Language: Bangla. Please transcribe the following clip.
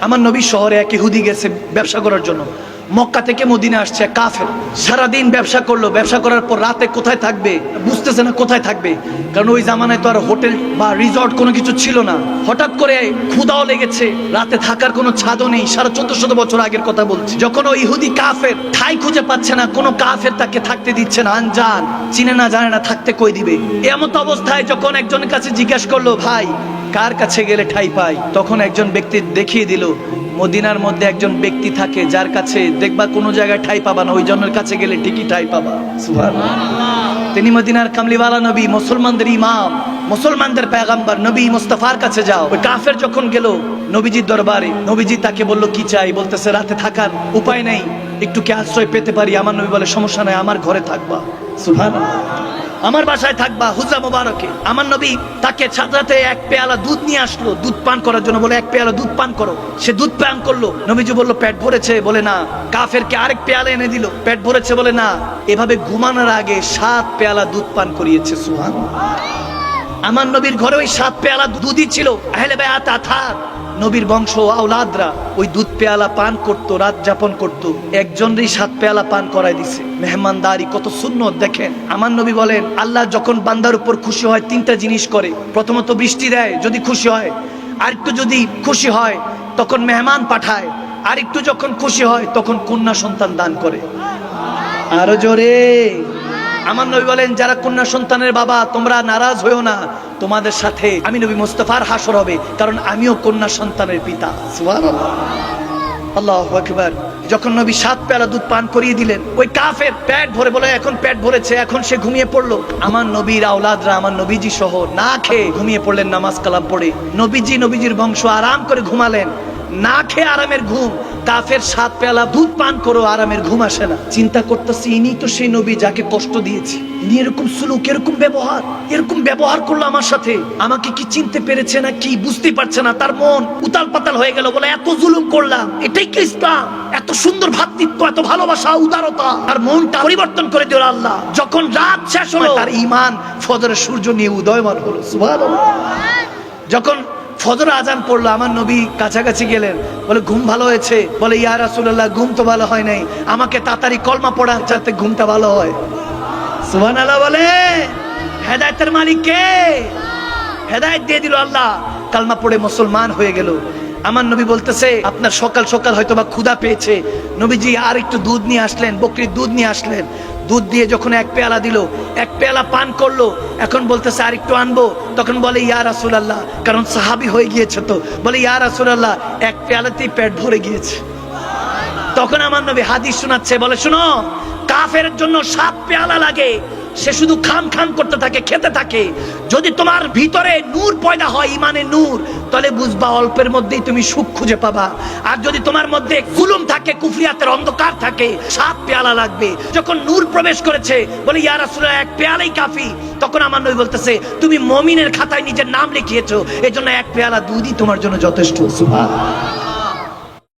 আমার নবী শহরে এক ইহুদি গেছে ব্যবসা করার জন্য। মক্কা থেকে মদিনা আসছে কাফের, সারাদিন ব্যবসা করলো, ব্যবসা করার পর রাতে কোথায় থাকবে বুঝতেছে না কোথায় থাকবে, কারণ ওই জামানায় তো আর হোটেল বা রিসর্ট কোনো কিছু ছিল না। হঠাৎ করে ক্ষুধাও লেগেছে, রাতে থাকার কোনো ছাদও নেই, 1450 বছর আগের কথা বলছি। যখন ওই ইহুদি কাফের ঠাই খুঁজে পাচ্ছে না, কোনো কাফের তাকে থাকতে দিচ্ছে না, আনজান, চিনে না জানে না, থাকতে কই দিবে। এমত অবস্থায় যখন একজনের কাছে জিজ্ঞাসা করলো, ভাই কার কাছে গেলে ঠাই পাই, তখন একজন ব্যক্তি দেখিয়ে দিল মদিনার মধ্যে একজন ব্যক্তি থাকে যার কাছে দেখবা কোনো জায়গায় ঠাই পাবা না, ওই জনের কাছে গেলে ঠিকই ঠাই পাবা। সুবহানাল্লাহ। তিনি মদিনার কামলিওয়ালা নবী, মুসলমানদের ইমাম, মুসলমানদের পয়গম্বর নবী মুস্তাফার কাছে যাও। ওই কাফের যখন গেল নবীজির দরবারে, নবীজি তাকে বলল কি চাই, বলতেছে রাতে থাকার উপায় নেই, একটু কি আশ্রয় পেতে পারি? আমার নবী বলে সমস্যা নাই, আমার ঘরে থাকবা। সুবহানাল্লাহ। আমার বাসায় থাকবা হুজরা মোবারকে। আমার নবী তাকে সাথে এক পেয়ালা দুধ নিয়ে আসলো দুধ পান করার জন্য, বলে এক পেয়ালা দুধ পান করো। সে দুধ পান করলো। নবীজি বলল পেট ভরেছে, বলে না। কাফেরকে আরেক পেয়ালা এনে দিল, পেট ভরেছে, বলে না। এভাবে ঘুমানোর আগে 7 পেয়ালা দুধ পান করিয়েছে। সুবহানাল্লাহ। আমার নবীর ঘরে ওই 7 পেয়ালা দুধই ছিল। আহলে বায়াত আথার নবীর বংশ আওলাদরা ওই দুধ পেয়ালা পান করতো, রাত যাপন করতো। একজনেরই 7 পেয়ালা পান করাই দিছে। মেহমানদারি কত সুন্নত দেখেন। আমার নবী বলেন আল্লাহ যখন বান্দার উপর খুশি হয় 3টা জিনিস করে। প্রথমত বৃষ্টি দেয় যদি খুশি হয়, আরেকটু যদি খুশি হয় তখন মেহমান পাঠায়, আরেকটু যখন খুশি হয় তখন কন্যা সন্তান দান করে। আরো জোরে। আমার নবী বলেন যারা কন্যা সন্তানের বাবা তোমরা নারাজ হইও না, তোমাদের সাথে আমি নবী মুস্তাফার হাসর হবে, কারণ আমিও কন্যা সন্তানের পিতা। সুবহানাল্লাহ। আল্লাহু আকবার। যখন নবী 7 পেয়ালা দুধ পান করিয়ে দিলেন, ওই কাফের পেট ভরে, বলে এখন পেট ভরেছে, এখন সে ঘুমিয়ে পড়লো। আমার নবীর আওলাদরা আমার নবীজি সহ না খেয়ে ঘুমিয়ে পড়লেন নামাজ কালাম পড়ে। নবীজির বংশ আরাম করে ঘুমালেন, না খেয়ে আরামের ঘুম। কাফের 7 পেয়ালা দুধ পান করো, আরামের ঘুম আসে না। চিন্তা করতেছি ইনি তো সেই নবী যাকে কষ্ট দিয়েছি, ইনি এরকম সুলুক, এরকম ব্যবহার করলো আমার সাথে, আমাকে কি চিনতে পেরেছে না কি বুঝতে পারছে না। তার মন উতাল পাতাল হয়ে গেল, বলে এত জুলুম করলাম, এটাই কি ইসলাম? এত সুন্দর ভ্রাতৃত্ব, এত ভালোবাসা, উদারতা। আর মনটা পরিবর্তন করে দিল আল্লাহ। যখন রাত শেষ হলো তার ঈমান ফজরের সূর্য নিয়ে উদয়মান হলো। সুবহানাল্লাহ। যখন ফজর আজান পড়লো, আমার নবী কাছাকাছি গেলেন, বলে ঘুম ভালো হয়েছে? বলে ইয়া রাসূলুল্লাহ ঘুম তো ভালো হয় নাই, আমাকে তাড়াতাড়ি কলমা পড়া যাতে ঘুমটা ভালো হয়। সুবহানাল্লাহ। বলে হেদায়েতের মালিক কে? হেদায়েত দিয়ে দিল আল্লাহ। কালমা পড়ে মুসলমান হয়ে গেল। আমার নবী বলতেছে আপনার সকাল সকাল হয়তো বা ক্ষুধা পেয়েছে। নবীজি আর একটু দুধ নিয়ে আসলেন, বকরির দুধ নিয়ে আসলেন। দুধ দিয়ে যখন 1 পেয়ালা দিল, 1 পেয়ালা পান করলো। এখন বলতেছে আর একটু আনবো। তখন বলে ইয়া রাসূলুল্লাহ, কারণ সাহাবী হয়ে গিয়েছে তো, বলে ইয়া রাসূলুল্লাহ 1 পেয়ালাতেই পেট ভরে গিয়েছে। তখন আমার নবী হাদিস শোনাচ্ছে, বলে শোনো, কাফের জন্য 7 পেয়ালা লাগে, সে শুধু খাম করতে থাকে, খেতে থাকে। যদি তোমার ভিতরে নূর পয়দা হয়, ইমানের নূর, তাহলে বুঝবা অল্পের মধ্যেই তুমি সুখ খুঁজে পাবা। আর যদি তোমার মধ্যে জুলুম থাকে, কুফরিয়াতের অন্ধকার থাকে, 7 পেয়ালা লাগবে। যখন নূর প্রবেশ করেছে, বলে ইয়া রাসূলুল্লাহ 1 পেয়ালাই কাফি। তখন আমার নবী বলতেছে তুমি মুমিনের খাতায় নিজের নাম লিখিয়েছো, এজন্য 1 পেয়ালা দুধই তোমার জন্য যথেষ্ট। সুবহানাল্লাহ।